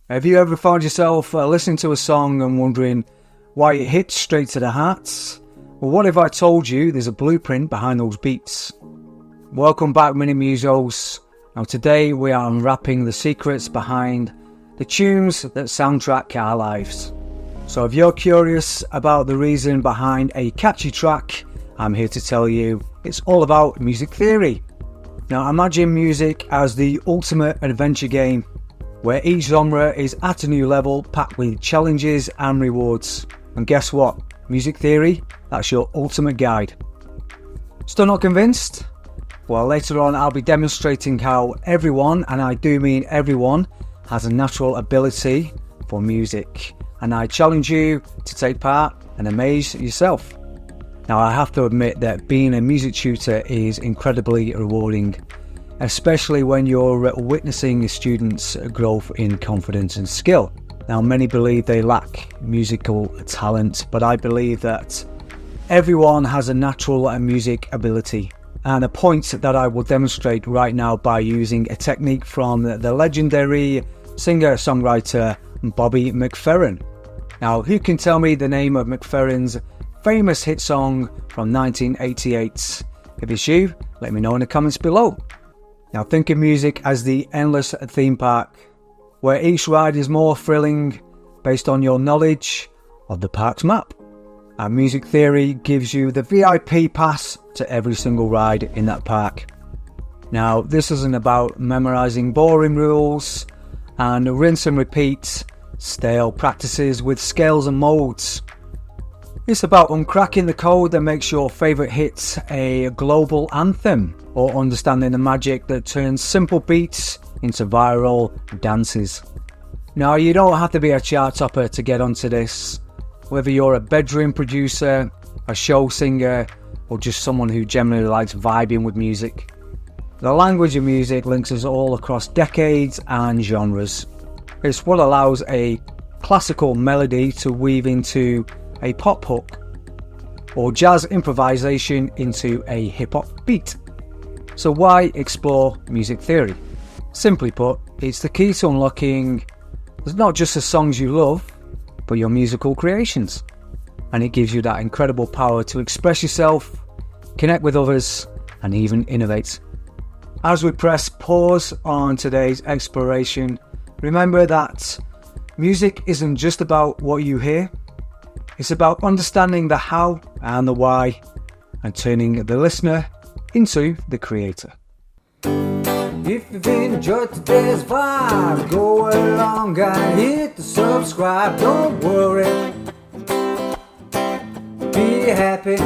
Have you ever found yourself listening to a song and wondering why it hits straight to the heart? Well, what if I told you there's a blueprint behind those beats? Welcome back, Mini Musos. Now today we are unwrapping the secrets behind the tunes that soundtrack our lives. So if you're curious about the reason behind a catchy track, I'm here to tell you it's all about music theory. Now imagine music as the ultimate adventure game, where each genre is at a new level, packed with challenges and rewards. And guess what? Music theory, that's your ultimate guide. Still not convinced? Well, later on I'll be demonstrating how everyone, and I do mean everyone, has a natural ability for music. And I challenge you to take part and amaze yourself. Now I have to admit that being a music tutor is incredibly rewarding, especially when you're witnessing students' growth in confidence and skill. Now many believe they lack musical talent, but I believe that everyone has a natural music ability. And a point that I will demonstrate right now by using a technique from the legendary singer-songwriter Bobby McFerrin. Now who can tell me the name of McFerrin's famous hit song from 1988? If it's you, let me know in the comments below. Now think of music as the endless theme park, where each ride is more thrilling based on your knowledge of the park's map. And music theory gives you the VIP pass to every single ride in that park. Now this isn't about memorizing boring rules and rinse and repeat stale practices with scales and modes. It's about uncracking the code that makes your favourite hits a global anthem, or understanding the magic that turns simple beats into viral dances. Now you don't have to be a chart topper to get onto this, whether you're a bedroom producer, a show singer, or just someone who generally likes vibing with music. The language of music links us all across decades and genres. It's what allows a classical melody to weave into a pop hook, or jazz improvisation into a hip-hop beat. So why explore music theory? Simply put, it's the key to unlocking not just the songs you love, but your musical creations. And it gives you that incredible power to express yourself, connect with others, and even innovate. As we press pause on today's exploration, remember that music isn't just about what you hear. It's about understanding the how and the why, and turning the listener into the creator. If you've enjoyed today's vibe, go along and hit the subscribe. Don't worry, be happy.